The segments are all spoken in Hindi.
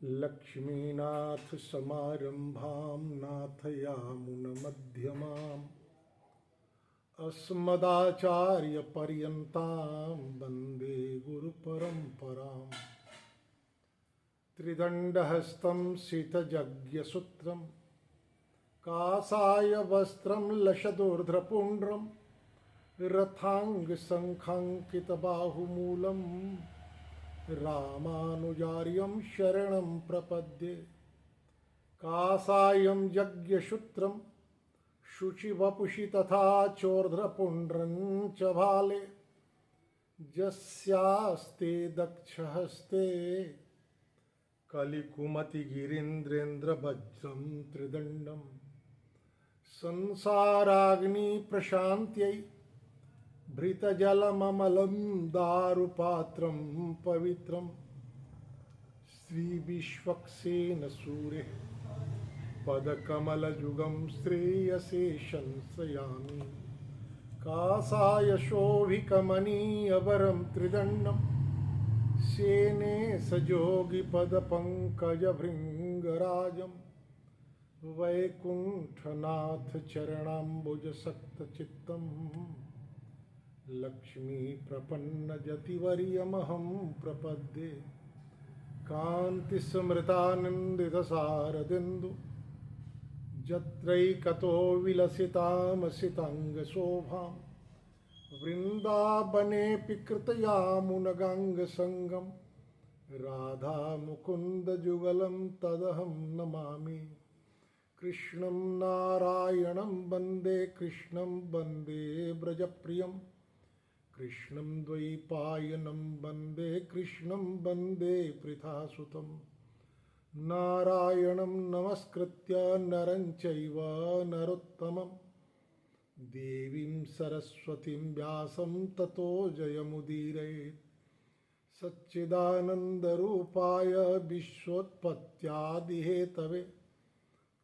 लक्ष्मीनाथ समारंभां नाथयामुनमध्यमाम् अस्मदाचार्यपर्यन्तां वन्दे गुरुपरम्पराम्। त्रिदण्डहस्तं सितयज्ञसूत्रं काषाय वस्त्रं लशदूर्ध्रपुण्ड्रं रथाङ्गसङ्खाङ्कितबाहुमूलं रामानुजार्यं शरणं प्रपद्ये। काषायं यज्ञसूत्रं शुचिवपुषि तथा चोर्ध्रपुण्ड्रं च भाले यस्यास्ते दक्षहस्ते कलिकुमतिगिरीन्द्रेन्द्रवज्रं त्रिदण्डं संसाराग्निप्रशान्त्यै भृतजलममलं दारुपात्रं पवित्रं श्रीविश्वक्सेनसूरेः पदकमलयुगं श्रेयसे संश्रयामि। काषाय शोभिकमनीयवरं त्रिदण्डं सेने सजोगिपदपङ्कजभृङ्गराजं वैकुण्ठनाथ चरणाम्बुजसक्तचित्तं लक्ष्मीप्रपन्नजतिवर्यमहं प्रपद्ये। कान्तिस्मृतानन्दितशारदिन्दु जत्रैकतो विलसितामसिताङ्गशोभां वृन्दावनेऽपि कृतयामुनगङ्गसङ्गं राधामुकुन्दयुगलं तदहं नमामि। कृष्णं नारायणं वन्दे कृष्णं वन्दे व्रजप्रियं कृष्णं द्वैपायनं वन्दे कृष्णं वन्दे पृथासुतं। नारायणं नमस्कृत्य नरं चैव नरोत्तमं देवीं सरस्वतीं व्यासं ततो जयमुदीरयेत्। सच्चिदानन्दरूपाय विश्वोत्पत्त्यादिहेतवे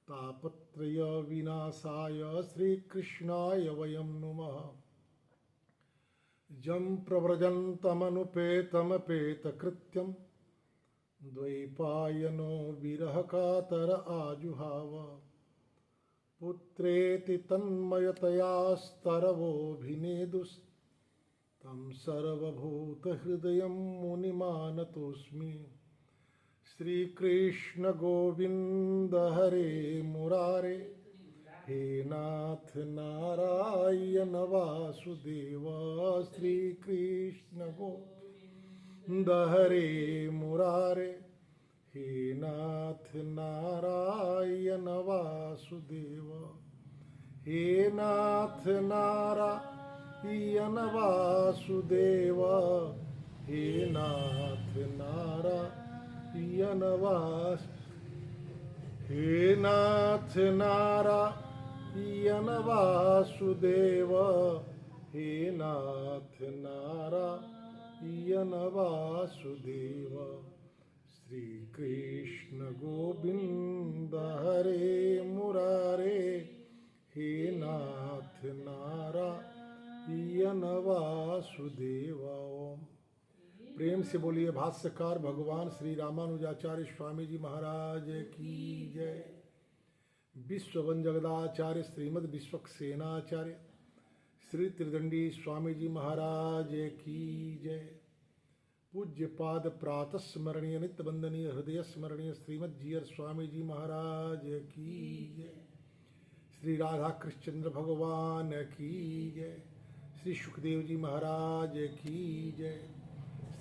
तापत्रयविनाशाय श्रीकृष्णाय वयं नुमः। जं प्रव्रजन्तमनुपेतमपेतकृत्यं द्वैपायनो विरहकातर आजुहाव। पुत्रेति तन्मयतयास्तरवोऽभिनेदुस्तं सर्वभूतहृदयं मुनिमानतोऽस्मि। श्रीकृष्ण गोविन्द हरे मुरारे हे नाथ नारायण वासुदेव। श्रीकृष्ण गोविन्द हरे मुरारे हे नाथ नारायण वासुदेव। हे नाथ नारायण वासुदेव हे नाथ नारायण हे नाथ नारायण वासुदेव हे नाथ नारायण वासुदेव। श्रीकृष्ण गोविन्द हरे मुरारे हे नाथ नारायण वासुदेव। प्रेम से बोलिए भाष्यकार भगवान श्री रामानुजाचार्य स्वामी जी महाराज की जय। विश्ववन जगदाचार्य श्रीमद् विश्वक्सेनाचार्य श्री त्रिदंडी स्वामी जी महाराज की जय। पूज्य पाद प्रातः स्मरणीय नित्य वंदनीय हृदय स्मरणीय श्रीमद् जीयर स्वामी जी महाराज की जय। श्री राधा कृष्णचंद्र भगवान की जय। श्री सुखदेव जी महाराज की जय।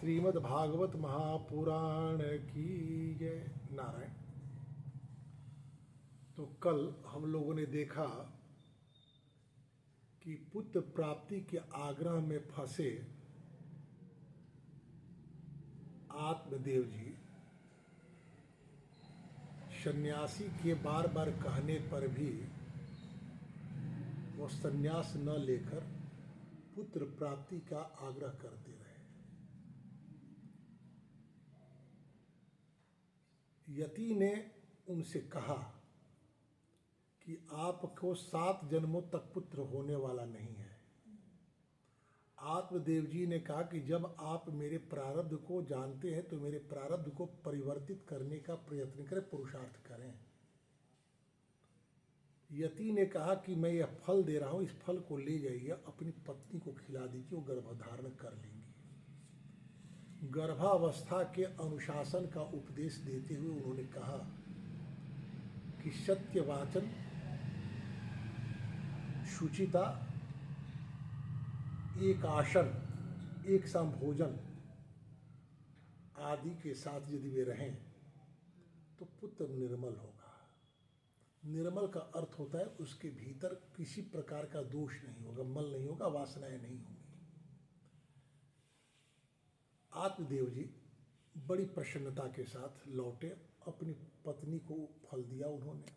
श्रीमद् भागवत महापुराण की जय। नारायण। तो कल हम लोगों ने देखा कि पुत्र प्राप्ति के आग्रह में फंसे आत्मदेव जी सन्यासी के बार बार कहने पर भी वो सन्यास न लेकर पुत्र प्राप्ति का आग्रह करते रहे। यति ने उनसे कहा कि आपको 7 जन्मों तक पुत्र होने वाला नहीं है, आत्मदेव जी ने कहा कि जब आप मेरे प्रारब्ध को जानते हैं तो मेरे प्रारब्ध को परिवर्तित करने का प्रयत्न करें, पुरुषार्थ करें। यति ने कहा कि मैं यह फल दे रहा हूं, इस फल को ले जाइए, अपनी पत्नी को खिला दीजिए, वो गर्भधारण कर लेंगी। गर्भावस्था के अनुशासन का उपदेश देते हुए उन्होंने कहा कि सत्य वाचन, शुचिता, एक आसन, एक सम भोजन आदि के साथ यदि वे रहें तो पुत्र निर्मल होगा। निर्मल का अर्थ होता है उसके भीतर किसी प्रकार का दोष नहीं होगा, मल नहीं होगा, वासनाएं नहीं होंगी। आत्मदेव जी बड़ी प्रसन्नता के साथ लौटे, अपनी पत्नी को फल दिया उन्होंने,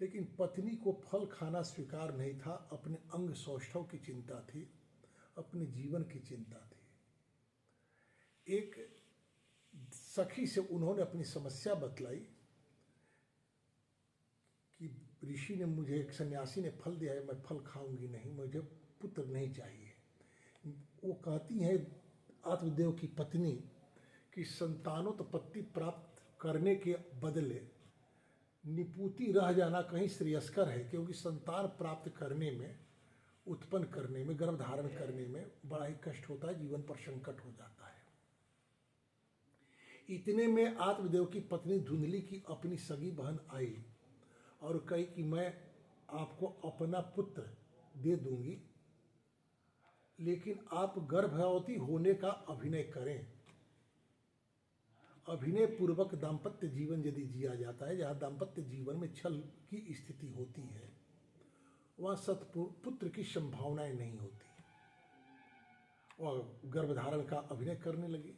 लेकिन पत्नी को फल खाना स्वीकार नहीं था। अपने अंग सौष्ठव की चिंता थी, अपने जीवन की चिंता थी। एक सखी से उन्होंने अपनी समस्या बतलाई कि ऋषि ने मुझे, एक सन्यासी ने फल दिया है, मैं फल खाऊंगी नहीं, मुझे पुत्र नहीं चाहिए। वो कहती हैं आत्मदेव की पत्नी कि संतानोत्पत्ति प्राप्त करने के बदले निपुति रह जाना कहीं श्रेयस्कर है, क्योंकि संतान प्राप्त करने में, उत्पन्न करने में, गर्भधारण करने में बड़ा ही कष्ट होता है, जीवन पर संकट हो जाता है। इतने में आत्मदेव की पत्नी धुंधली की अपनी सगी बहन आई और कही कि मैं आपको अपना पुत्र दे दूंगी, लेकिन आप गर्भवती होने का अभिनय करें। अभिनय पूर्वक दाम्पत्य जीवन यदि जिया जाता है, जहाँ दाम्पत्य जीवन में छल की स्थिति होती है, वहाँ सत्पुत्र की संभावनाएं नहीं होती। वह गर्भधारण का अभिनय करने लगी।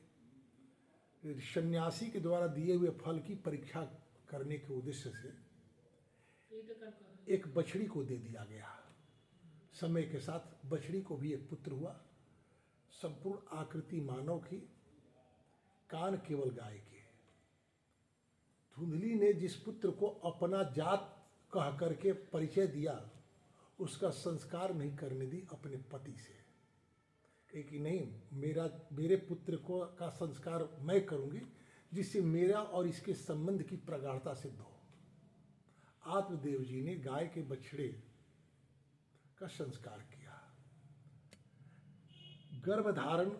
सन्यासी के द्वारा दिए हुए फल की परीक्षा करने के उद्देश्य से एक बछड़ी को दे दिया गया। समय के साथ बछड़ी को भी एक पुत्र हुआ। संपूर्ण आकृति मानव की, कान केवल गाय के। धुंधली ने जिस पुत्र को अपना जात कह करके परिचय दिया, उसका संस्कार नहीं करने दी अपने पति से, कि नहीं, मेरे पुत्र को का संस्कार मैं करूंगी, जिससे मेरा और इसके संबंध की प्रगाढ़ता सिद्ध हो। आत्मदेव जी ने गाय के बछड़े का संस्कार किया। गर्भधारण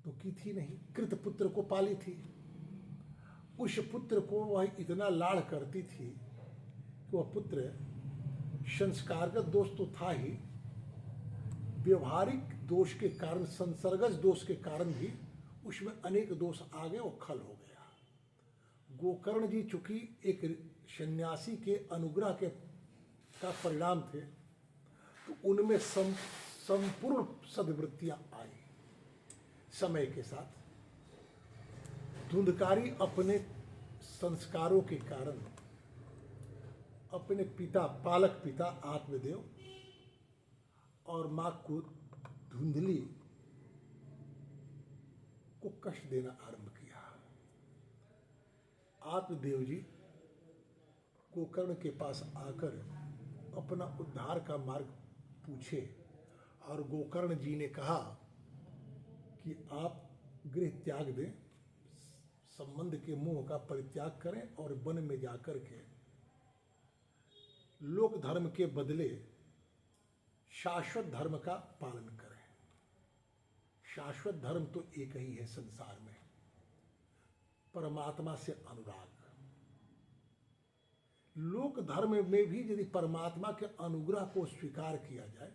तो की थी नहीं, कृत पुत्र को पाली थी। उस पुत्र को वह इतना लाड़ करती थी कि वह पुत्र संस्कारगत दोष तो था ही, व्यवहारिक दोष के कारण, संसर्गज दोष के कारण भी उसमें अनेक दोष आ गए, वो खल हो गया। गोकर्ण जी चूंकि एक सन्यासी के अनुग्रह के का परिणाम थे, तो उनमें संपूर्ण सद्वृत्तियां आई। समय के साथ धुंधकारी अपने संस्कारों के कारण अपने पिता, पालक पिता आत्मदेव और मां को, धुंधली को कष्ट देना आरंभ किया। आत्मदेव जी गोकर्ण के पास आकर अपना उद्धार का मार्ग पूछे और गोकर्ण जी ने कहा कि आप गृह त्याग दें, संबंध के मोह का परित्याग करें और वन में जाकर के लोक धर्म के बदले शाश्वत धर्म का पालन करें। शाश्वत धर्म तो एक ही है संसार में, परमात्मा से अनुराग। लोक धर्म में भी यदि परमात्मा के अनुग्रह को स्वीकार किया जाए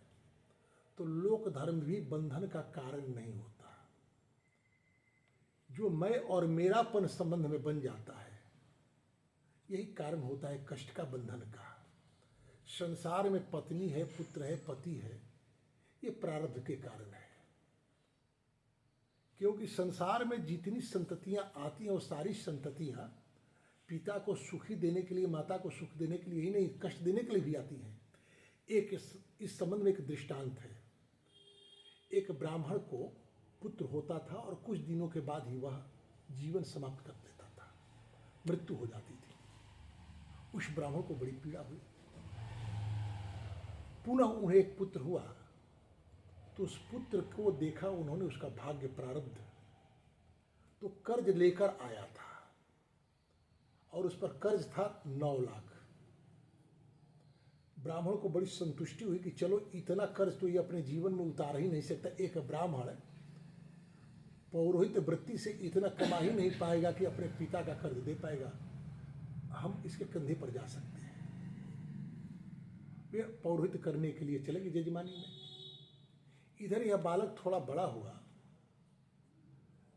तो लोक धर्म भी बंधन का कारण नहीं होता। जो मैं और मेरापन संबंध में बन जाता है, यही कारण होता है कष्ट का, बंधन का। संसार में पत्नी है, पुत्र है, पति है, ये प्रारब्ध के कारण है। क्योंकि संसार में जितनी संततियां आती हैं, वो सारी संततियां पिता को सुखी देने के लिए, माता को सुख देने के लिए ही नहीं, कष्ट देने के लिए भी आती हैं। एक इस संबंध में एक दृष्टांत है। एक ब्राह्मण को पुत्र होता था और कुछ दिनों के बाद ही वह जीवन समाप्त कर देता था, मृत्यु हो जाती थी। उस ब्राह्मण को बड़ी पीड़ा हुई। पुनः उन्हें एक पुत्र हुआ, तो उस पुत्र को देखा उन्होंने, उसका भाग्य प्रारब्ध, तो कर्ज लेकर आया था और उस पर कर्ज था 9 लाख। ब्राह्मण को बड़ी संतुष्टि हुई कि चलो इतना कर्ज तो ये अपने जीवन में उतार ही नहीं सकता। एक ब्राह्मण पौरोहित वृत्ति से इतना कमा ही नहीं पाएगा कि अपने पिता का कर्ज दे पाएगा, हम इसके कंधे पर जा सकते हैं। वे पौरोहित करने के लिए चले गए जजमानी में। इधर यह बालक थोड़ा बड़ा हुआ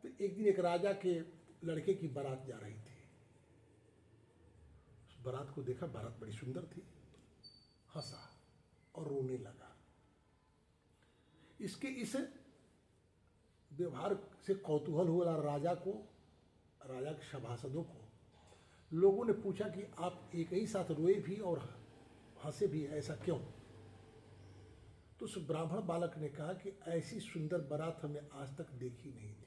तो एक दिन एक राजा के लड़के की बारात जा रही थी। उस बारात को देखा, बारात बड़ी सुंदर थी, हंसा और रोने लगा। इसके इस व्यवहार से कौतूहल हुआ राजा को, राजा के सभासदों को। लोगों ने पूछा कि आप एक ही साथ रोए भी और हंसे भी, ऐसा क्यों? तो उस ब्राह्मण बालक ने कहा कि ऐसी सुंदर बारात हमने आज तक देखी नहीं थी,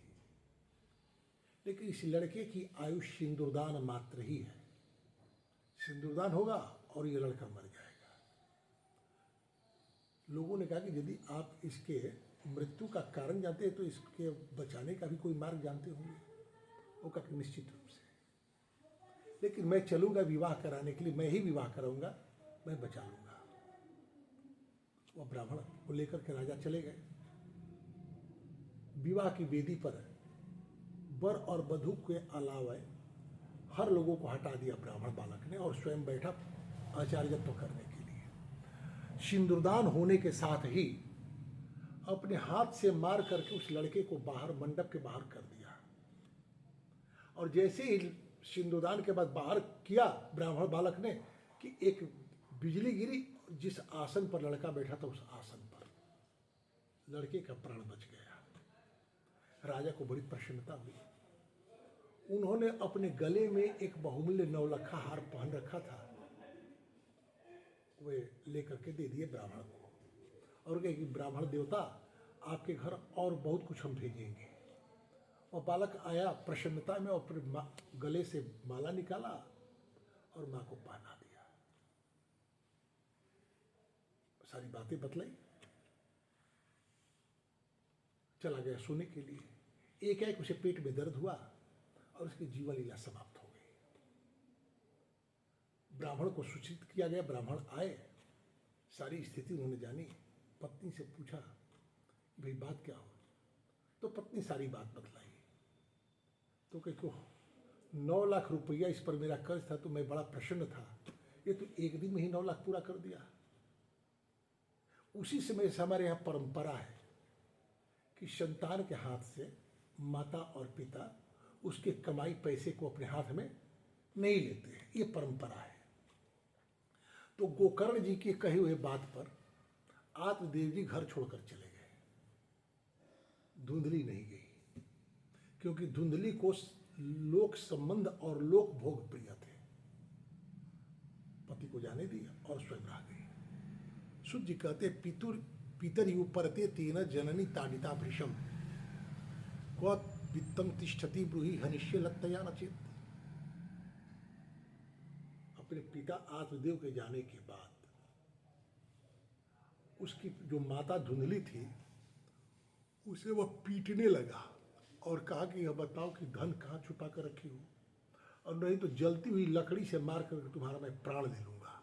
लेकिन इस लड़के की आयु सिंदूरदान मात्र ही है। सिंदूरदान होगा और ये लड़का मर जाएगा। लोगों ने कहा कि यदि आप इसके मृत्यु का कारण जानते हैं तो इसके बचाने का भी कोई मार्ग जानते होंगे। वो कहा कि निश्चित रूप से, लेकिन मैं चलूंगा विवाह कराने के लिए, मैं ही विवाह कराऊंगा, मैं बचा लूंगा। वह ब्राह्मण को लेकर के राजा चले गए। विवाह की वेदी पर वर और वधू के अलावा हर लोगों को हटा दिया ब्राह्मण बालक ने और स्वयं बैठा आचार्यत्व करने के लिए। सिंदूरदान होने के साथ ही अपने हाथ से मार करके उस लड़के को बाहर, मंडप के बाहर कर दिया। और जैसे ही सिंदूरदान के बाद बाहर किया ब्राह्मण बालक ने कि एक बिजली गिरी, जिस आसन पर लड़का बैठा था उस आसन पर लड़के का प्राण बच गया। राजा को बड़ी प्रसन्नता हुई। उन्होंने अपने गले में एक बहुमूल्य 9 लखा हार पहन रखा था, वे लेकर के दे दिए ब्राह्मण को और कहे कि ब्राह्मण देवता, आपके घर और बहुत कुछ हम भेजेंगे। और बालक आया प्रसन्नता में और फिर गले से माला निकाला और माँ को पहना दिया। सारी बातें बतलाई, चला गया सोने के लिए। एक उसे पेट में दर्द हुआ और उसकी जीवन लीला समाप्त हो गई। ब्राह्मण को सूचित किया गया, ब्राह्मण आए, सारी स्थिति उन्होंने जानी। पत्नी से पूछा भाई बात क्या हो? तो पत्नी सारी बात बतलाई। तो कह 9 लाख रुपया इस पर मेरा कर्ज था, तो मैं बड़ा प्रसन्न था, ये तो एक दिन में ही 9 लाख पूरा कर दिया। उसी समय से हमारे यहाँ परंपरा है कि संतान के हाथ से माता और पिता उसके कमाई पैसे को अपने हाथ में नहीं लेते हैं, ये परंपरा है। तो गोकर्ण जी के कहे हुए बात पर आत्मदेव जी घर छोड़कर चले गए। धुंधली नहीं गई, क्योंकि धुंधली को लोक संबंध और लोक भोग प्रिय थे। पति को जाने दिया और स्वयं रह गई। सूत जी कहते पितर यु परते तेन जननी ताड़िता भृशम क्व वित्तम तिष्ठति ब्रूहि हनिष्य लत्तया नचेत। अपने पिता आत्मदेव के जाने के बाद उसकी जो माता धुंधली थी उसे वह पीटने लगा और कहा कि यह बताओ कि धन कहाँ छुपा कर रखी हो, और नहीं तो जलती हुई लकड़ी से मार कर तुम्हारा मैं प्राण ले लूंगा।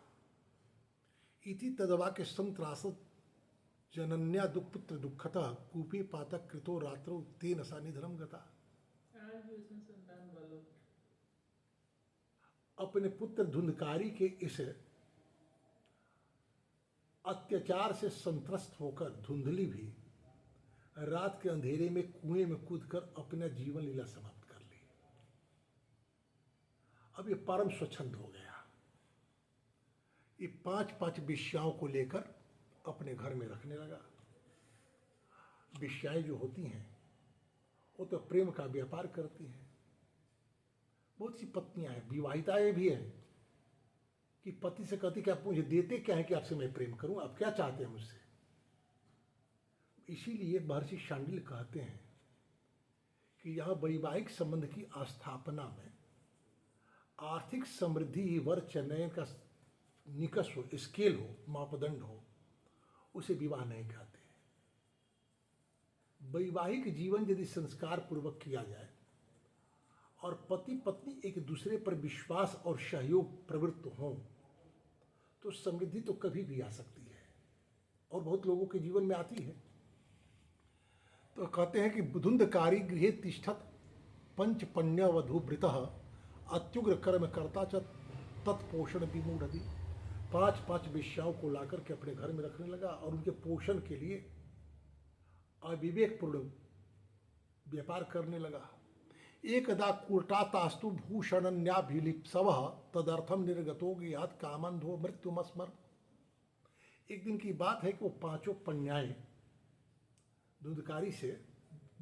इति तदवाक्य संत्रासत जनन्या दुःपुत्र दुःखतः कूपे पातक कृतो रात्रो तेन सा निधनम गता। अपने पुत्र धुंधकारी के इस अत्याचार से संत्रस्त होकर धुंधली भी रात के अंधेरे में कुएं में कूदकर अपना जीवन लीला समाप्त कर ली। अब ये परम स्वच्छंद हो गया। ये 5 वेश्याओं को लेकर अपने घर में रखने लगा। वेश्याएं जो होती हैं वो तो प्रेम का व्यापार करती हैं। बहुत सी पत्नियां हैं, विवाहिताएं भी हैं, कि पति से कहती कि आप मुझे देते क्या है कि आपसे मैं प्रेम करूं, आप क्या चाहते हैं मुझसे। इसीलिए महर्षि शांडिल्य कहते हैं कि यह वैवाहिक संबंध की स्थापना में आर्थिक समृद्धि ही वर चयन का निकष हो, स्केल हो, मापदंड हो, उसे विवाह नहीं कहते। वैवाहिक जीवन यदि संस्कार पूर्वक किया जाए और पति पत्नी एक दूसरे पर विश्वास और सहयोग प्रवृत्त हों तो समृद्धि तो कभी भी आ सकती है और बहुत लोगों के जीवन में आती है। तो कहते हैं कि बुधुंधकारी गृहे तिष्ठत पंचपण्यवधूभृत अत्युग्र कर्म करता च तत्पोषण विमूढ़। 5 वेश्याओं को लाकर के अपने घर में रखने लगा और उनके पोषण के लिए अविवेकपूर्ण व्यापार करने लगा। एकदा कूटातास्तु भूषणन्याभिलिप्सव तदर्थम निर्गतो गयात कामंधो मृत्युमस्मर। एक दिन की बात है कि वो 5 कन्याएं धुंधकारी से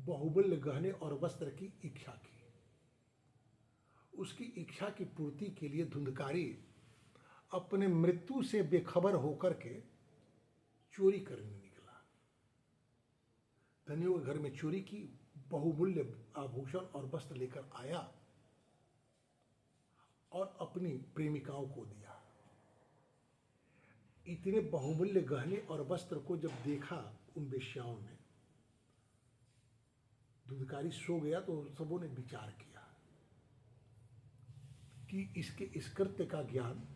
बहुमूल्य गहने और वस्त्र की इच्छा की। उसकी इच्छा की पूर्ति के लिए धुंधकारी अपने मृत्यु से बेखबर होकर के चोरी करने निकला। धनियों के घर में चोरी की, बहुमूल्य आभूषण और वस्त्र लेकर आया और अपनी प्रेमिकाओं को दिया। इतने बहुमूल्य गहने और वस्त्र को जब देखा उन वेश्याओं ने, धुंधकारी सो गया तो सबों ने विचार किया कि इसके इस कृत्य का ज्ञान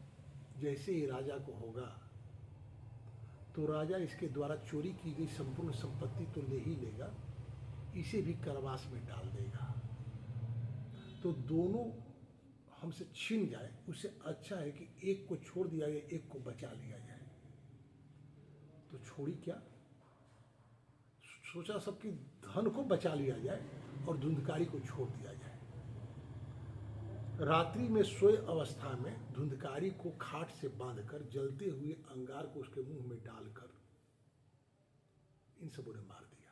जैसे ही राजा को होगा तो राजा इसके द्वारा चोरी की गई संपूर्ण संपत्ति तो ले ही लेगा, इसे भी कारावास में डाल देगा। तो दोनों हमसे छीन जाए, उससे अच्छा है कि एक को छोड़ दिया जाए, एक को बचा लिया जाए। तो छोड़ी क्या, सोचा सबकी धन को बचा लिया जाए और धुंधकारी को छोड़ दिया जाए। रात्रि में सोए अवस्था में धुंधकारी को खाट से बांधकर जलते हुए अंगार को उसके मुंह में डालकर इन सबों ने मार दिया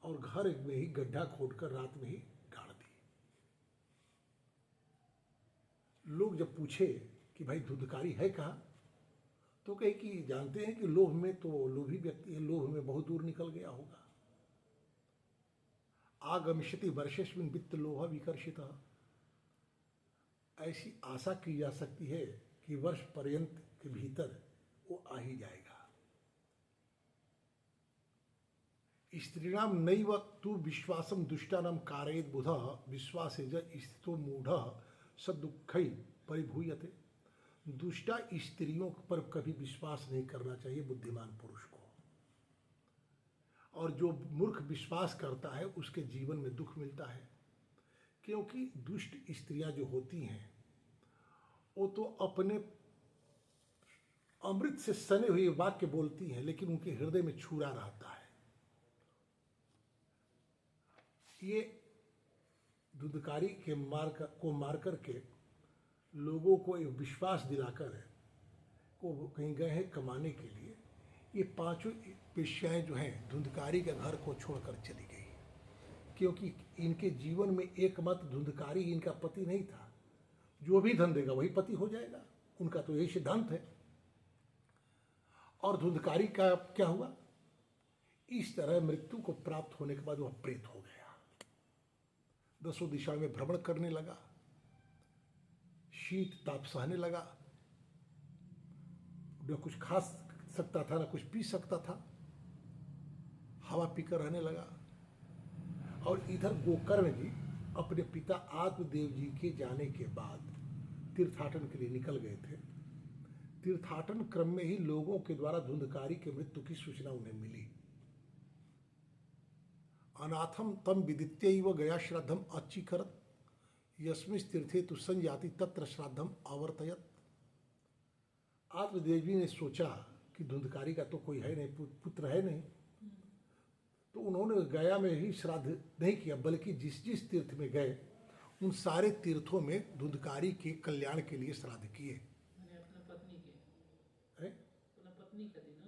और घर में ही गड्ढा खोदकर रात में ही गाड़ दी। लोग जब पूछे कि भाई धुंधकारी है कहाँ, तो कहे कि जानते हैं कि लोभ में तो लोभी व्यक्ति है, लोभ में बहुत दूर निकल गया होगा। आगमिष्यति वर्षेस्मिन् वित्त लोभ विकर्षितः। ऐसी आशा की जा सकती है कि वर्ष पर्यंत के भीतर वो आ ही जाएगा। स्त्रीणाम नैव तु विश्वासम दुष्टानाम कारयेत् बुधः विश्वासे ज स्थितो मूढ़ः स दुःखै परिभूयते। दुष्टा स्त्रियों पर कभी विश्वास नहीं करना चाहिए बुद्धिमान पुरुष को, और जो मूर्ख विश्वास करता है उसके जीवन में दुख मिलता है। क्योंकि दुष्ट स्त्रियां जो होती हैं वो तो अपने अमृत से सने हुए वाक्य बोलती हैं, लेकिन उनके हृदय में छुरा रहता है। ये धुंधकारी के मार करके लोगों को एक विश्वास दिलाकर को कहीं गए हैं कमाने के लिए। ये 5 वेश्याएं जो हैं धुंधकारी के घर को छोड़कर चली गई, क्योंकि इनके जीवन में एकमात्र धुंधकारी इनका पति नहीं था। जो भी धन देगा वही पति हो जाएगा, उनका तो यही सिद्धांत है। और धुंधकारी का क्या हुआ, इस तरह मृत्यु को प्राप्त होने के बाद वह प्रेत हो गया। 10 दिशाओं में भ्रमण करने लगा, शीत ताप सहने लगा, न कुछ खा सकता था न कुछ पी सकता था, हवा पीकर रहने लगा। और इधर गोकर्ण जी अपने पिता आत्मदेव जी के जाने के बाद तीर्थाटन के लिए निकल गए थे। तीर्थाटन क्रम में ही लोगों के द्वारा धुंधकारी के मृत्यु की सूचना उन्हें मिली। अनाथम तम विदित्यैव गया श्राद्धम अच्छीकरत यस्मिन् तीर्थे तु संजाति तत्र श्राद्धम आवर्तयत। आत्मदेव जी ने सोचा कि धुंधकारी का तो कोई है नहीं, पुत्र है नहीं, तो उन्होंने गया में ही श्राद्ध नहीं किया, बल्कि जिस जिस तीर्थ में गए उन सारे तीर्थों में धुंधकारी के कल्याण के लिए श्राद्ध किए।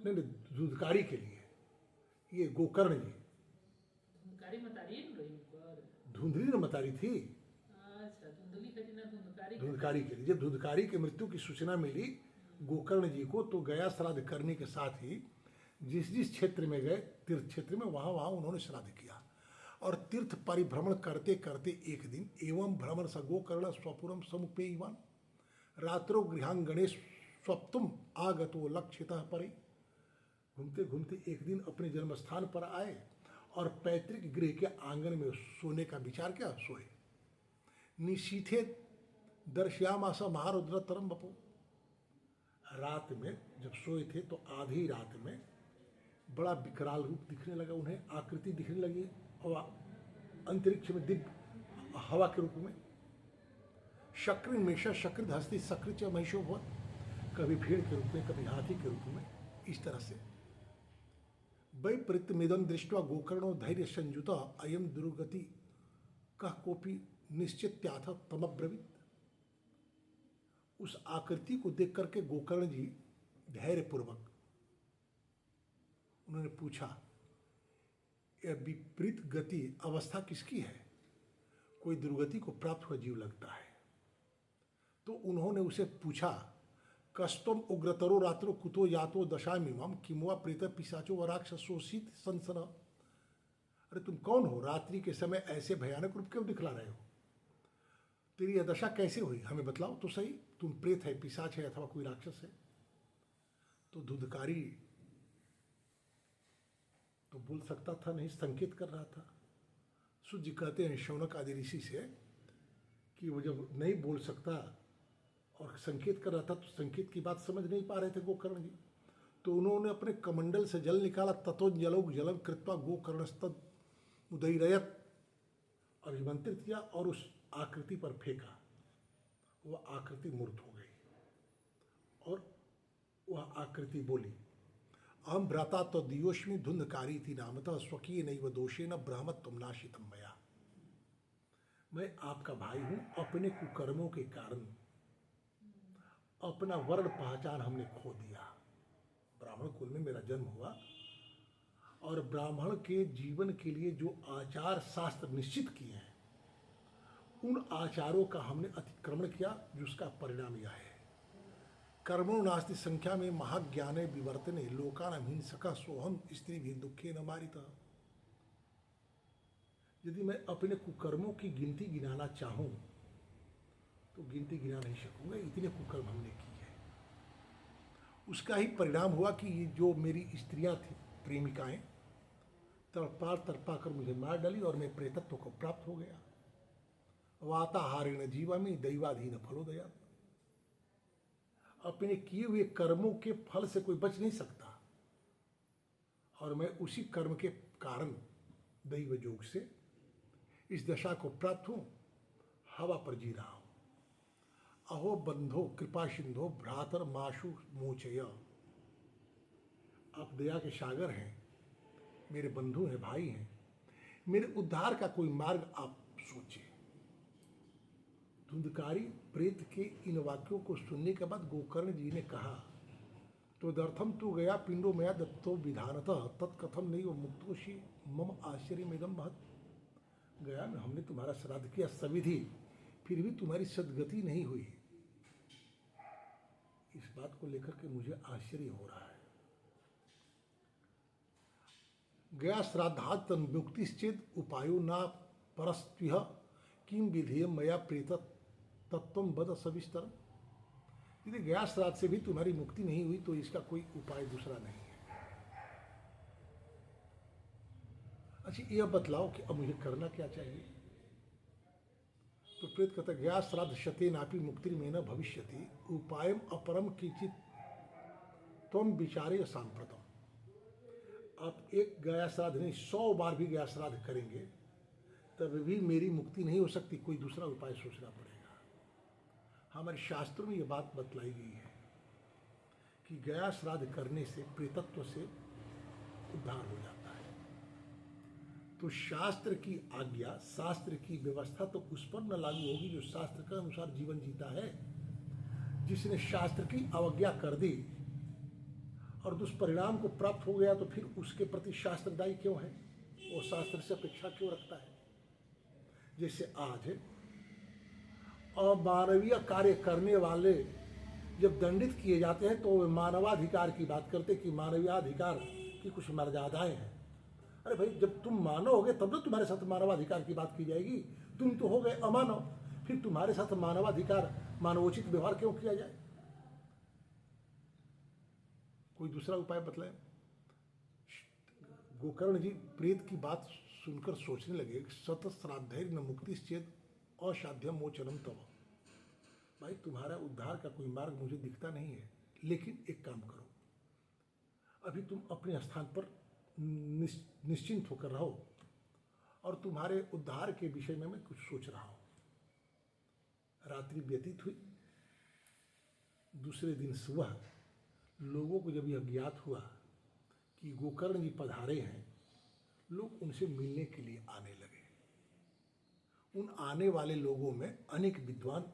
नहीं, धुंधकारी के लिए। ये गोकर्ण जी धुंधली न मतारी थी, धुंधकारी के लिए। जब धुंधकारी के मृत्यु की सूचना मिली गोकर्ण जी को, तो गया श्राद्ध करने के साथ ही जिस जिस क्षेत्र में गए तीर्थ क्षेत्र में वहाँ वहाँ उन्होंने श्राद्ध किया। और तीर्थ परिभ्रमण करते करते एक दिन एवं भ्रमण स गोकर्ण स्वपुरम समुपेयवान रात्रो गृहांगणे स्वप्तुम आगतो लक्षितः परे। घूमते घूमते एक दिन अपने जन्म स्थान पर आए और पैतृक गृह के आंगन में सोने का विचार किया, सोए। निशीथे दर्श्यामास महारुद्र तरम बपो, रात में जब सोए थे तो आधी रात में बड़ा विकराल रूप दिखने लगा उन्हें, आकृति दिखने लगी और अंतरिक्ष में दिव्य हवा के रूप में। शक्र मेषा शक्र हस्ती शक्र च महिषो भवत, कभी भीड़ के रूप में, कभी हाथी के रूप में, इस तरह से। वैपरीत्यमिदं दृष्ट्वा गोकर्णो धैर्य संयुता अयम दुर्गति कह कोपी निश्चित्याथ तमब्रवीत। उस आकृति को देख करके गोकर्ण जी धैर्यपूर्वक उन्होंने पूछा, यह विपरीत गति अवस्था किसकी है? कोई दुर्गति को प्राप्त हुआ जीव लगता है। तो उन्होंने उसे पूछा, कस्तम उग्रतरो रात्रो कुतो यातो दशामिमम किमुआ प्रेत पिशाचो व राक्षसोषित संसन। अरे तुम कौन हो? रात्रि के समय ऐसे भयानक रूप क्यों दिखला रहे हो? तेरी यह दशा कैसे हुई? हमें बतलाओ तो सही। तुम प्रेत है, पिशाच है, अथवा कोई राक्षस है? तो धुंधकारी तो बोल सकता था नहीं, संकेत कर रहा था। सूत जी कहते हैं शौनक आदि ऋषि से कि वो जब नहीं बोल सकता और संकेत कर रहा था तो संकेत की बात समझ नहीं पा रहे थे गोकर्ण जी। तो उन्होंने अपने कमंडल से जल निकाला, ततोजलौ जलम कृत्वा गोकर्णस्तद उदयरयत, अभिमंत्रित किया और उस आकृति पर फेंका। वह आकृति मूर्त हो गई और वह आकृति बोली, अहम भ्राता तो दियोष्मी धुंधकारी थी नामतः स्वकीय नैव दोषेन ब्रह्मत्वम नाशितम मया। मैं आपका भाई हूं, अपने कुकर्मों के कारण अपना वर्ण पहचान हमने खो दिया। ब्राह्मण कुल में मेरा जन्म हुआ और ब्राह्मण के जीवन के लिए जो आचार शास्त्र निश्चित किए हैं उन आचारों का हमने अतिक्रमण किया, जिसका परिणाम यह है, कर्मणो नास्ति संख्या में महाज्ञाने विवर्तने लोकानां हिंसका सोहम स्त्री भी दुखे न मारिता। यदि मैं अपने कुकर्मों की गिनती गिनाना चाहूं तो गिनती गिना नहीं सकूंगा, इतने कुकर्म हमने किए हैं। उसका ही परिणाम हुआ कि ये जो मेरी स्त्रियां थी, प्रेमिकाएं, तड़पा कर मुझे मार डाली और मैं प्रेतत्व को प्राप्त हो गया। वाताहारेण जीवामि दैवाधीन फलोदया। अपने किए हुए कर्मों के फल से कोई बच नहीं सकता और मैं उसी कर्म के कारण दैव योग से इस दशा को प्राप्त हूं, हवा पर जी रहा हूं। अहो बंधो कृपा सिंधो भ्रातर माशु मोचय। आप दया के सागर हैं, मेरे बंधु हैं, भाई हैं, मेरे उद्धार का कोई मार्ग आप सोचिए। धुंधकारी प्रेत के इन वाक्यों को सुनने के बाद गोकर्ण जी ने कहा, तो दर्थम तू गया पिंडो मया दत्तो विधानतः तत्कथम नहीं वो मुक्तोषी मम आश्चर्य मेदम महत। गया में हमने तुम्हारा श्राद्ध किया सविधि, फिर भी तुम्हारी सदगति नहीं हुई। इस बात को लेकर के मुझे आश्चर्य हो रहा है। गया श्राद्धात् मुक्तिश्चेद उपायो ना परस्त्विह किम विधेय मया प्रेत तत्वम बद सविस्तर। यदि गया श्राद्ध से भी तुम्हारी मुक्ति नहीं हुई तो इसका कोई उपाय दूसरा नहीं है। अच्छा यह बतलाओ कि अब मुझे करना क्या चाहिए? तो प्रेत कहता, गया श्राद्ध शते नापी मुक्ति में न भविष्यति उपायम अपरम किंचित त्वम विचारे सांप्रतम। आप एक गया श्राद्ध नहीं 100 बार भी गया श्राद्ध करेंगे तब भी मेरी मुक्ति नहीं हो सकती, कोई दूसरा उपाय सोचना पड़ेगा। हमारे शास्त्रों में ये बात बतलाई गई है कि गया श्राद्ध करने से प्रेतत्व से उद्धार हो जाता है। तो शास्त्र की आज्ञा, शास्त्र की व्यवस्था तो उस पर न लागू होगी जो शास्त्र के अनुसार जीवन जीता है। जिसने शास्त्र की अवज्ञा कर दी और दुष्परिणाम को प्राप्त हो गया तो फिर उसके प्रति शास्त्र दायी क्यों है? वो शास्त्र से अपेक्षा क्यों रखता है? जैसे आज अमानवीय कार्य करने वाले जब दंडित किए जाते हैं तो वे मानवाधिकार की बात करते कि मानवाधिकार की कुछ मर्यादाएं हैं। अरे भाई, जब तुम मानव हो गए तब तो तुम्हारे साथ मानवाधिकार की बात की जाएगी। तुम तो हो गए अमानव, फिर तुम्हारे साथ मानवाधिकार, मानवोचित व्यवहार क्यों किया जाए? कोई दूसरा उपाय बतलाए। गोकर्ण जी प्रेत की बात सुनकर सोचने लगे, सत श्राद्धैर न मुक्ति चेत असाध्यम मोचनम तव। भाई तुम्हारा उद्धार का कोई मार्ग मुझे दिखता नहीं है, लेकिन एक काम करो, अभी तुम अपने स्थान पर निश्चिंत होकर रहो और तुम्हारे उद्धार के विषय में मैं कुछ सोच रहा हूँ। रात्रि व्यतीत हुई। दूसरे दिन सुबह लोगों को जब यह ज्ञात हुआ कि गोकर्ण जी पधारे हैं, लोग उनसे मिलने के लिए आने लगे। उन आने वाले लोगों में अनेक विद्वान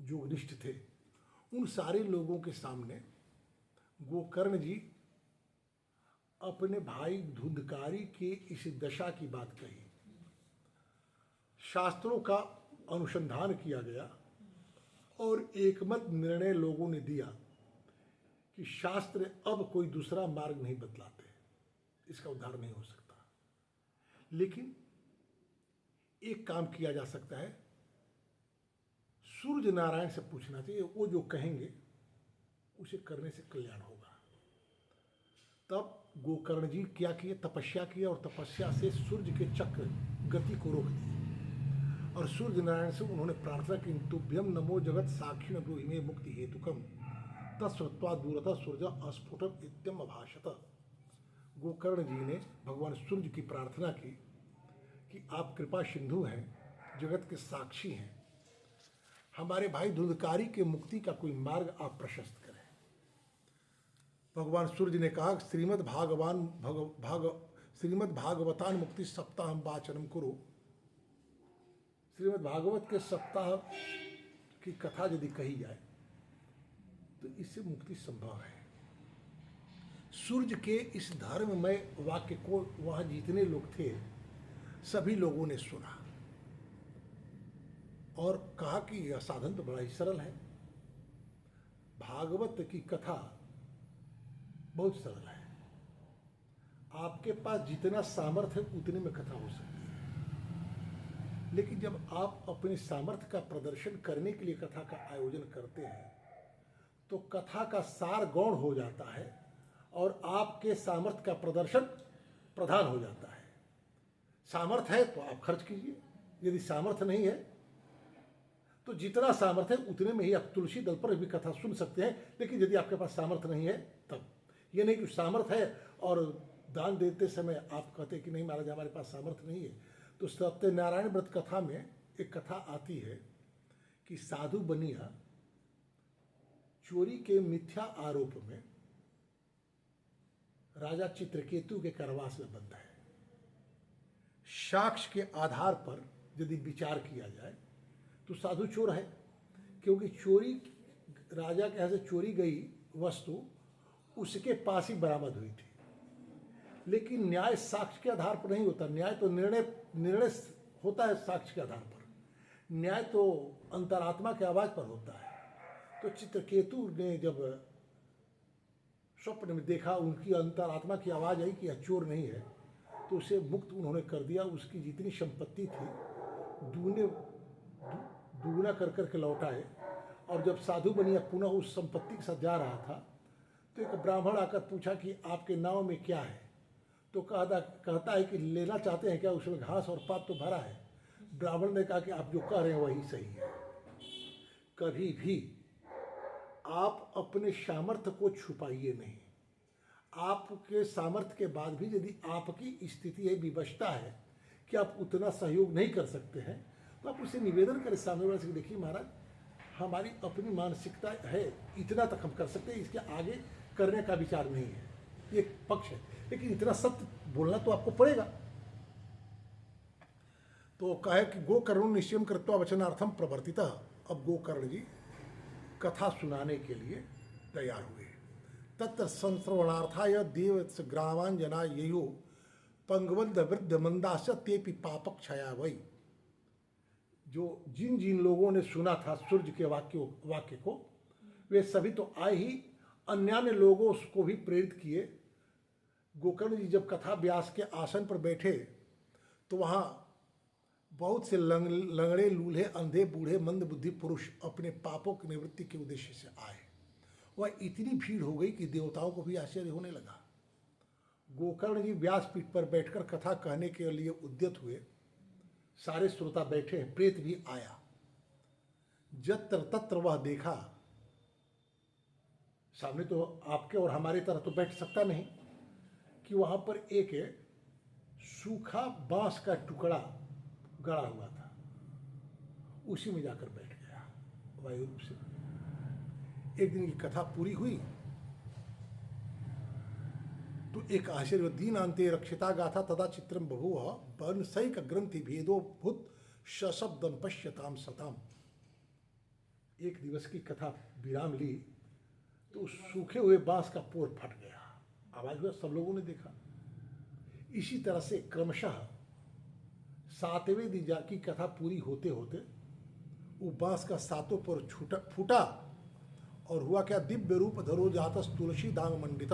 योगनिष्ठ थे। उन सारे लोगों के सामने गोकर्ण जी अपने भाई धुंधकारी के इस दशा की बात कही। शास्त्रों का अनुसंधान किया गया और एकमत निर्णय लोगों ने दिया कि शास्त्र अब कोई दूसरा मार्ग नहीं बतलाते, इसका उद्धार नहीं हो सकता। लेकिन एक काम किया जा सकता है, सूर्य नारायण से पूछना चाहिए, वो जो कहेंगे उसे करने से कल्याण होगा। तब गोकर्ण जी क्या किए, तपस्या किए और तपस्या से सूर्य के चक्र गति को रोक दिए और सूर्य नारायण से उन्होंने प्रार्थना की, तुभ्यम नमो जगत साक्षिण ब्रूहिमे मुक्ति हेतुकम तत्स्वत्वा दूरतः सूर्य अस्फुटम इत्यम अभाषत। गोकर्ण जी ने भगवान सूर्य की प्रार्थना की कि आप कृपा सिंधु हैं, जगत के साक्षी हैं, हमारे भाई धुंधकारी के मुक्ति का कोई मार्ग आप प्रशस्त करें। भगवान सूर्य ने कहा, श्रीमद् भागवतान मुक्ति सप्ताह वाचनम कुरु। श्रीमद् भागवत के सप्ताह की कथा यदि कही जाए तो इससे मुक्ति संभव है। सूर्य के इस धर्ममय वाक्य को वहाँ जितने लोग थे सभी लोगों ने सुना और कहा कि यह साधन तो बड़ा ही सरल है। भागवत की कथा बहुत सरल है, आपके पास जितना सामर्थ्य है उतने में कथा हो सकती है। लेकिन जब आप अपने सामर्थ्य का प्रदर्शन करने के लिए कथा का आयोजन करते हैं तो कथा का सार गौण हो जाता है और आपके सामर्थ्य का प्रदर्शन प्रधान हो जाता है। सामर्थ्य है तो आप खर्च कीजिए, यदि सामर्थ्य नहीं है तो जितना सामर्थ्य है उतने में ही आप तुलसी दल पर भी कथा सुन सकते हैं। लेकिन यदि आपके पास सामर्थ्य नहीं है तब, ये नहीं कि सामर्थ्य है और दान देते समय आप कहते कि नहीं महाराज हमारे पास सामर्थ्य नहीं है। तो सत्यनारायण व्रत कथा में एक कथा आती है कि साधु बनिया चोरी के मिथ्या आरोप में राजा चित्रकेतु के कारावास में बंद है। साक्ष्य के आधार पर यदि विचार किया जाए तो साधु चोर है, क्योंकि चोरी राजा के यहाँ से चोरी गई वस्तु उसके पास ही बरामद हुई थी। लेकिन न्याय साक्ष्य के आधार पर नहीं होता, न्याय तो निर्णय होता है साक्ष्य के आधार पर, न्याय तो अंतरात्मा के आवाज पर होता है। तो चित्रकेतु ने जब स्वप्न में देखा, उनकी अंतरात्मा की आवाज आई कि यह चोर नहीं है, तो उसे मुक्त उन्होंने कर दिया। उसकी जितनी संपत्ति थी दुगना कर करके लौटाए। और जब साधु बनिया पुनः उस संपत्ति के साथ जा रहा था तो एक ब्राह्मण आकर पूछा कि आपके नाव में क्या है। तो कहता है कि लेना चाहते हैं क्या, उसमें घास और पात तो भरा है। ब्राह्मण ने कहा कि आप जो कह रहे हैं वही सही है। कभी भी आप अपने सामर्थ्य को छुपाइए नहीं। आपके सामर्थ्य के बाद भी यदि आपकी स्थिति है, विवशता है कि आप उतना सहयोग नहीं कर सकते हैं, तो आप उसे निवेदन करें सामने वाले से, देखिए महाराज हमारी अपनी मानसिकता है, इतना तक हम कर सकते हैं, इसके आगे करने का विचार नहीं है। ये पक्ष है, लेकिन इतना सत्य बोलना तो आपको पड़ेगा। तो कहे कि गोकर्ण निश्चयम कृत्वा वचनार्थम प्रवर्तिता। अब गोकर्ण जी कथा सुनाने के लिए तैयार हुए। तत्र संश्रवणार्थाय देव ग्रामांजना ययो पंगवंद वृद्ध मंदास तेपि पापक छाया वही। जो जिन जिन लोगों ने सुना था सूर्य के वाक्य को, वे सभी तो आए ही, अन्य लोगों को भी प्रेरित किए। गोकर्ण जी जब कथा व्यास के आसन पर बैठे तो वहाँ बहुत से लंगड़े लूल्हे अंधे बूढ़े मंद बुद्धि पुरुष अपने पापों की निवृत्ति के उद्देश्य से आए। वह इतनी भीड़ हो गई कि देवताओं को भी आश्चर्य होने लगा। गोकर्ण जी व्यासपीठ पर बैठकर कथा कहने के लिए उद्यत हुए। सारे श्रोता बैठे हैं, प्रेत भी आया। जत्र तत्र वह देखा, सामने तो आपके और हमारे तरह तो बैठ सकता नहीं, कि वहां पर एक सूखा बांस का टुकड़ा गड़ा हुआ था, उसी में जाकर बैठ गया वायु रूप से। एक दिन की कथा पूरी हुई तो एक आश्चर्य, दीनांते रक्षिता गाथा तदा चित्रम बहु बनसैक ग्रंथि भेदो भूत सशब्दम पश्यताम सताम। एक दिवस की कथा विराम ली तो उस सूखे हुए बांस का पोर फट गया, आवाज हुआ, सब लोगों ने देखा। इसी तरह से क्रमशः 7वें दिन की कथा पूरी होते होते वो बांस का 7वां पोर फूटा और हुआ क्या, दिव्य रूप धरो जातस तुलसी दांग मंडित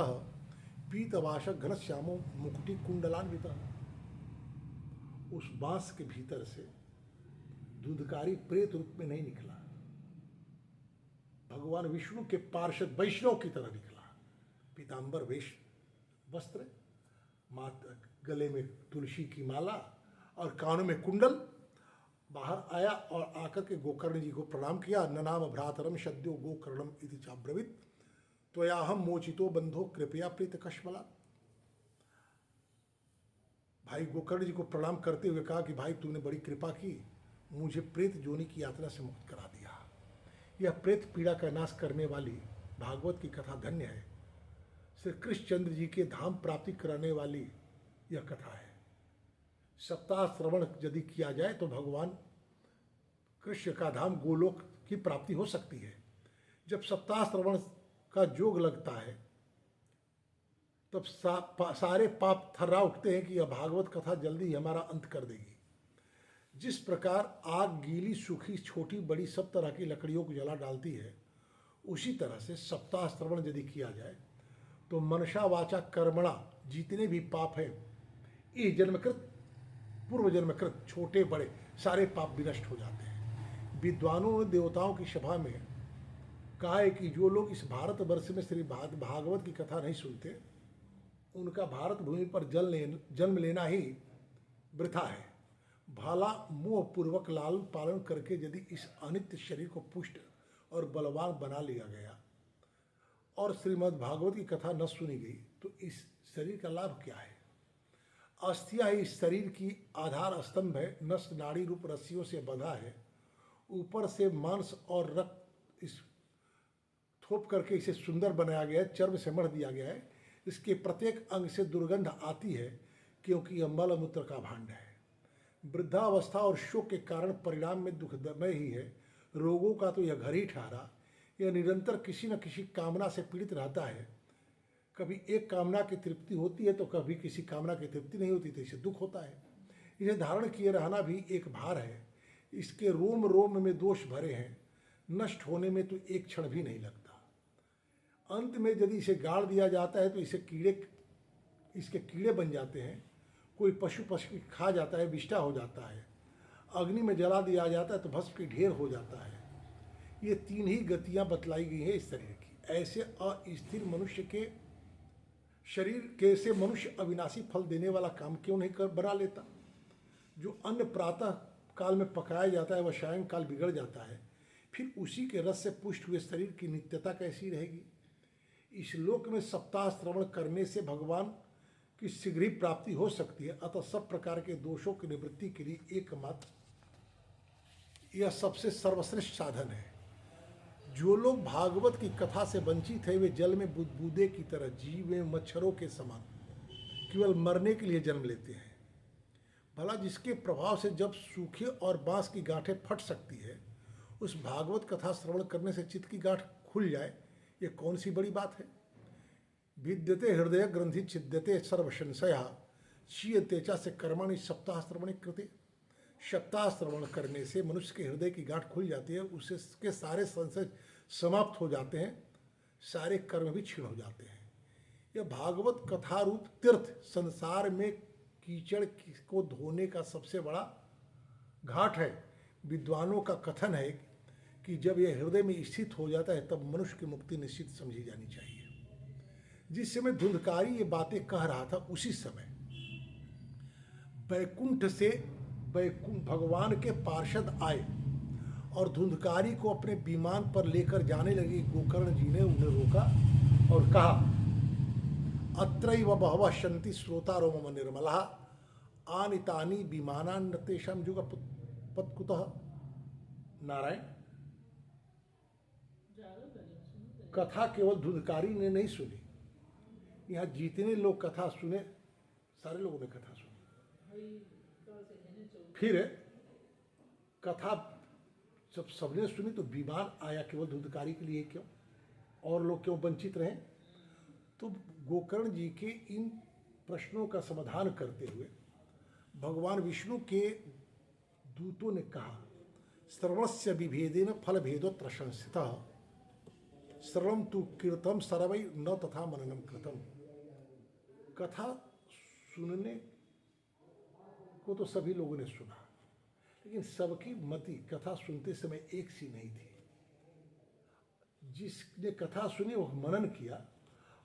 पीतवाशक घन श्यामो मुकुटि कुंडलान्वित। उस बांस के भीतर से दूधकारी प्रेत रूप में नहीं निकला, भगवान विष्णु के पार्षद वैष्णव की तरह निकला। पीतांबर वेश वस्त्र, गले में तुलसी की माला और कानों में कुंडल, बाहर आया और आकर के गोकर्ण जी को प्रणाम किया। ननाम भ्रातरम सद्यो गोकर्णम इति चाब्रवीत त्वयाहम मोचितो बंधो कृपया प्रीत कश्मला। भाई गोकर्ण जी को प्रणाम करते हुए कहा कि भाई तूने बड़ी कृपा की, मुझे प्रेत जोनि की यात्रा से मुक्त करा दिया। यह प्रेत पीड़ा का नाश करने वाली भागवत की कथा धन्य है। श्री कृष्णचंद्र जी के धाम प्राप्ति कराने वाली यह कथा है। सप्ताह श्रवण यदि किया जाए तो भगवान कृष्ण का धाम गोलोक की प्राप्ति हो सकती है। जब सप्ताह श्रवण का जोग लगता है तब सारे पाप थर्रा उठते हैं कि यह भागवत कथा जल्दी ही हमारा अंत कर देगी। जिस प्रकार आग गीली सूखी छोटी बड़ी सब तरह की लकड़ियों को जला डालती है, उसी तरह से सप्ताह श्रवण यदि किया जाए तो मनसा वाचा कर्मणा जितने भी पाप हैं, ये जन्मकृत पूर्व जन्मकृत छोटे बड़े सारे पाप विनष्ट हो जाते हैं। विद्वानों ने देवताओं की सभा में कहा है कि जो लोग इस भारतवर्ष में श्री भागवत की कथा नहीं सुनते, उनका भारत भूमि पर जन्म लेना ही वृथा है। भाला मोह पूर्वक लालन पालन करके यदि इस अनित्य शरीर को पुष्ट और बलवान बना लिया गया और श्रीमद् भागवत की कथा न सुनी गई तो इस शरीर का लाभ क्या है। अस्थियां ही इस शरीर की आधार स्तंभ है, नष्ट नाड़ी रूप रस्सियों से बंधा है, ऊपर से मांस और रक्त इस थोप करके इसे सुंदर बनाया गया है, चर्म से मढ़ दिया गया है। इसके प्रत्येक अंग से दुर्गंध आती है क्योंकि यह मल मूत्र का भांड है। वृद्धावस्था और शोक के कारण परिणाम में दुखमय ही है। रोगों का तो यह घर ही ठहरा। यह निरंतर किसी न किसी कामना से पीड़ित रहता है। कभी एक कामना की तृप्ति होती है तो कभी किसी कामना की तृप्ति नहीं होती, तो इसे दुख होता है। इसे धारण किए रहना भी एक भार है। इसके रोम रोम में दोष भरे हैं, नष्ट होने में तो एक क्षण भी नहीं लगता। अंत में यदि इसे गाड़ दिया जाता है तो इसके कीड़े बन जाते हैं। कोई पशु खा जाता है, विष्ठा हो जाता है। अग्नि में जला दिया जाता है तो भस्म की ढेर हो जाता है। ये 3 ही गतियां बतलाई गई हैं इस शरीर की। ऐसे अस्थिर मनुष्य के शरीर के से मनुष्य अविनाशी फल देने वाला काम क्यों नहीं बना लेता। जो अन्न प्रातः काल में पकाया जाता है वह सायंकाल बिगड़ जाता है, फिर उसी के रस से पुष्ट हुए शरीर की नित्यता कैसी रहेगी। इस लोक में सप्ताह श्रवण करने से भगवान की शीघ्र ही प्राप्ति हो सकती है। अतः सब प्रकार के दोषों की निवृत्ति के लिए एकमात्र यह सबसे सर्वश्रेष्ठ साधन है। जो लोग भागवत की कथा से वंचित है वे जल में बुदबुदे की तरह जीव मच्छरों के समान केवल मरने के लिए जन्म लेते हैं। भला जिसके प्रभाव से जब सूखे और बांस की गांठें फट सकती है, उस भागवत कथा श्रवण करने से चित्त की गांठ खुल जाए, ये कौन सी बड़ी बात है। विद्यते हृदय ग्रंथि छिद्यते सर्वसंशया क्षीयते च से कर्माणि सप्ताह श्रवण कृते। सप्ताह श्रवण करने से मनुष्य के हृदय की गांठ खुल जाती है, उसके सारे संशय समाप्त हो जाते हैं, सारे कर्म भी क्षीण हो जाते हैं। यह भागवत कथा रूप तीर्थ संसार में कीचड़ को धोने का सबसे बड़ा घाट है। विद्वानों का कथन है कि जब यह हृदय में स्थित हो जाता है तब मनुष्य की मुक्ति निश्चित समझी जानी चाहिए। जिस समय धुंधकारी ये बातें कह रहा था उसी समय बैकुंठ से भगवान के पार्षद आए और धुंधकारी को अपने विमान पर लेकर जाने लगे। गोकर्ण जी ने उन्हें रोका और कहा, अत्रैव बहवः सन्ति श्रोतारो मम निर्मलः आनितानि विमानान् न तेषां युगपत् कुतः। नारायण, कथा केवल धुंधकारी ने नहीं सुनी, यहाँ जितने लोग कथा सुने सारे लोगों ने कथा सुनी। फिर कथा जब सबने सुनी तो विमान आया केवल धुंधकारी के लिए, क्यों? और लोग क्यों वंचित रहे? तो गोकर्ण जी के इन प्रश्नों का समाधान करते हुए भगवान विष्णु के दूतों ने कहा, सर्वस्य विभेदेन फल भेदो प्रशंसितः सर्वं तु कीर्तम सर्वै न तथा मननम कृतम। कथा सुनने को तो सभी लोगों ने सुना, लेकिन सबकी मति कथा सुनते समय एक सी नहीं थी। जिसने कथा सुनी वह मनन किया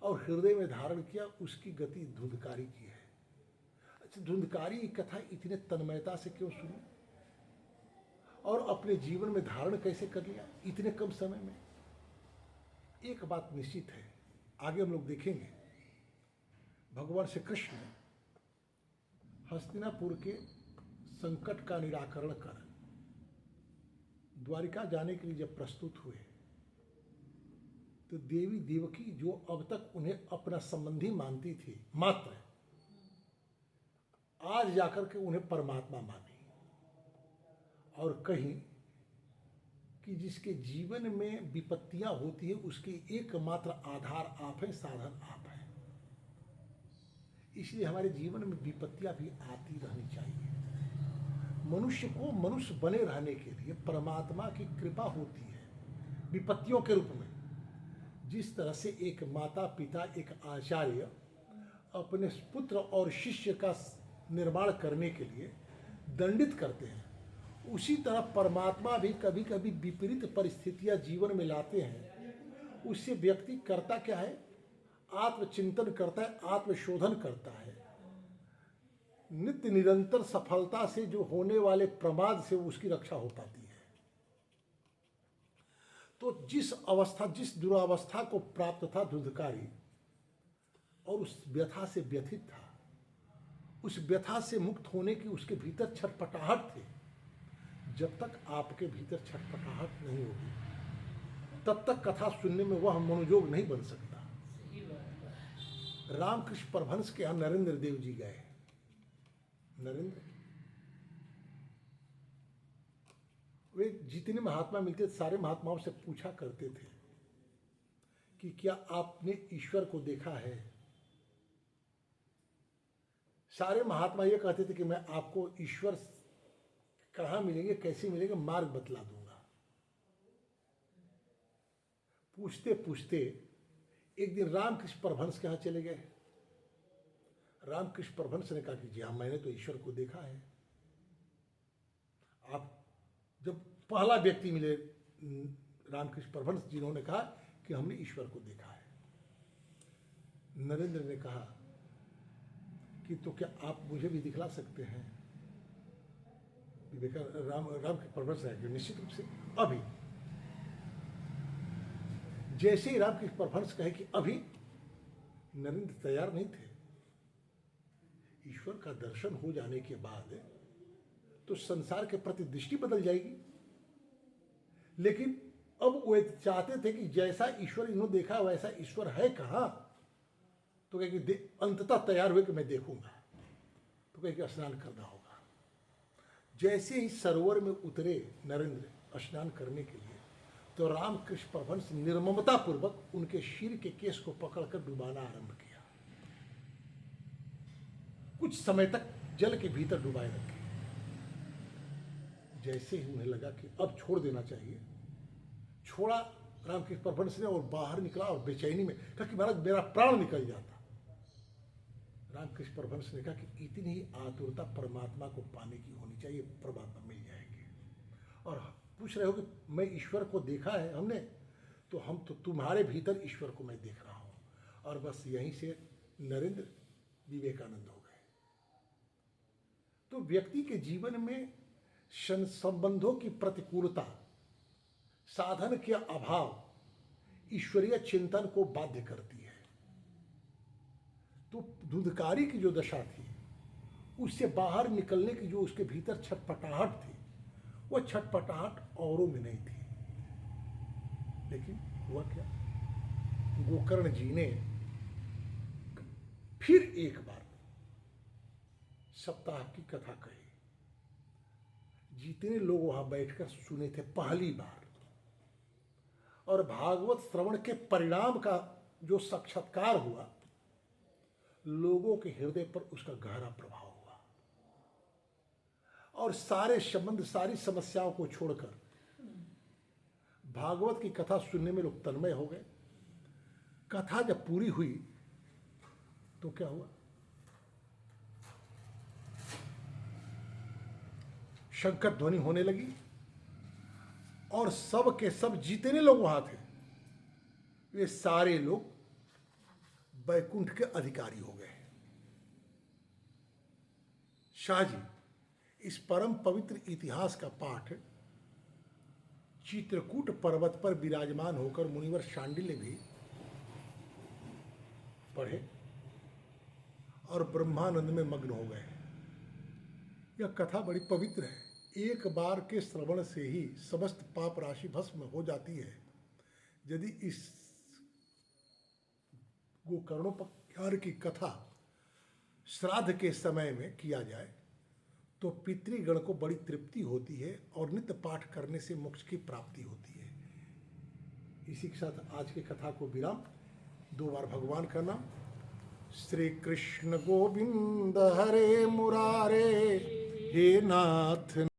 और हृदय में धारण किया, उसकी गति धुंधकारी की है। अच्छा, धुंधकारी कथा इतने तन्मयता से क्यों सुनी और अपने जीवन में धारण कैसे कर लिया इतने कम समय में? एक बात निश्चित है, आगे हम लोग देखेंगे। भगवान श्री कृष्ण हस्तिनापुर के संकट का निराकरण कर द्वारिका जाने के लिए जब प्रस्तुत हुए तो देवी देवकी, जो अब तक उन्हें अपना संबंधी मानती थी, मात्र आज जाकर के उन्हें परमात्मा मानी और कहीं कि जिसके जीवन में विपत्तियां होती है उसके एकमात्र आधार आप हैं, साधन आप हैं। इसलिए हमारे जीवन में विपत्तियां भी आती रहनी चाहिए। मनुष्य को मनुष्य बने रहने के लिए परमात्मा की कृपा होती है विपत्तियों के रूप में। जिस तरह से एक माता पिता, एक आचार्य अपने पुत्र और शिष्य का निर्माण करने के लिए दंडित करते हैं, उसी तरह परमात्मा भी कभी कभी विपरीत परिस्थितियां जीवन में लाते हैं। उससे व्यक्ति करता क्या है? आत्मचिंतन करता है, आत्मशोधन करता है। नित्य निरंतर सफलता से जो होने वाले प्रमाद से उसकी रक्षा हो पाती है। तो जिस दुरावस्था को प्राप्त था धुंधकारी और उस व्यथा से व्यथित था, उस व्यथा से मुक्त होने की उसके भीतर छटपटाहट थी। जब तक आपके भीतर छटपटाहट नहीं होगी तब तक कथा सुनने में वह मनोयोग नहीं बन सकता। रामकृष्ण परमहंस के यहाँ नरेंद्र देव जी गए। नरेंद्र, वे जितने महात्मा मिलते थे सारे महात्माओं से पूछा करते थे कि क्या आपने ईश्वर को देखा है? सारे महात्मा ये कहते थे कि मैं आपको ईश्वर कहाँ मिलेंगे, कैसे मिलेंगे, मार्ग बतला दूंगा। पूछते पूछते एक दिन रामकृष्ण परमहंस के यहाँ चले गए। रामकृष्ण परमहंस ने कहा कि जी हाँ, मैंने तो ईश्वर को देखा है। आप जब पहला व्यक्ति मिले रामकृष्ण परमहंस, जिन्होंने कहा कि हमने ईश्वर को देखा है। नरेंद्र ने कहा कि तो क्या आप मुझे भी दिखला सकते हैं? रामकृष्ण परमहंस है कि निश्चित रूप से। अभी जैसे ही रामकृष्ण परमहंस कहे कि अभी, नरेंद्र तैयार नहीं थे। ईश्वर का दर्शन हो जाने के बाद तो संसार के प्रति दृष्टि बदल जाएगी, लेकिन अब वे चाहते थे कि जैसा ईश्वर इन्होंने देखा वैसा ईश्वर है कहाँ। तो कहे कि अंततः तैयार हुए कि मैं देखूंगा। तो कहे कि स्नान करना होगा। जैसे ही सरोवर में उतरे नरेंद्र स्नान करने के लिए, तो रामकृष्ण परमहंस निर्ममता पूर्वक उनके सिर के केस को पकड़कर डुबाना आरंभ किया। कुछ समय तक जल के भीतर डुबाए रखे। जैसे ही उन्हें लगा कि अब छोड़ देना चाहिए, छोड़ा रामकृष्ण परमहंस ने और बाहर निकला और बेचैनी में कहा कि महाराज मेरा प्राण निकल जाता। रामकृष्ण परमहंस ने कहा कि इतनी ही आतुरता परमात्मा को पाने की होनी चाहिए, परमात्मा मिल जाएंगे। और पूछ रहे हो कि मैं ईश्वर को देखा है हमने, तो हम तो तुम्हारे भीतर ईश्वर को मैं देख रहा हूँ। और बस यहीं से नरेंद्र विवेकानंद हो गए। तो व्यक्ति के जीवन में संबंधों की प्रतिकूलता, साधन के अभाव ईश्वरीय चिंतन को बाध्य करती है। तो धुंधकारी की जो दशा थी, उससे बाहर निकलने की जो उसके भीतर छटपटाहट थी, वह छटपटाहट औरों में नहीं थी। लेकिन हुआ क्या, गोकर्ण जी ने फिर एक बार सप्ताह की कथा कही। जितने लोग वहां बैठकर सुने थे पहली बार, और भागवत श्रवण के परिणाम का जो साक्षात्कार हुआ, लोगों के हृदय पर उसका गहरा प्रभाव हुआ, और सारे संबंध, सारी समस्याओं को छोड़कर भागवत की कथा सुनने में लोग तन्मय हो गए। कथा जब पूरी हुई तो क्या हुआ, शंकर ध्वनि होने लगी, और सब के सब जितने लोग वहां थे, वे सारे लोग वैकुंठ के अधिकारी हो गए। शाह जी, इस परम पवित्र इतिहास का पाठ चित्रकूट पर्वत पर विराजमान होकर मुनिवर शांडिल्य भी पढ़े और ब्रह्मानंद में मग्न हो गए। यह कथा बड़ी पवित्र है। एक बार के श्रवण से ही समस्त पाप राशि भस्म हो जाती है। यदि इस गोकर्णोपख्यान की कथा श्राद्ध के समय में किया जाए तो पितृगण को बड़ी तृप्ति होती है और नित्य पाठ करने से मोक्ष की प्राप्ति होती है। इसी के साथ आज की कथा को विराम। 2 बार भगवान का नाम। श्री कृष्ण गोविंद हरे मुरारे, हे नाथ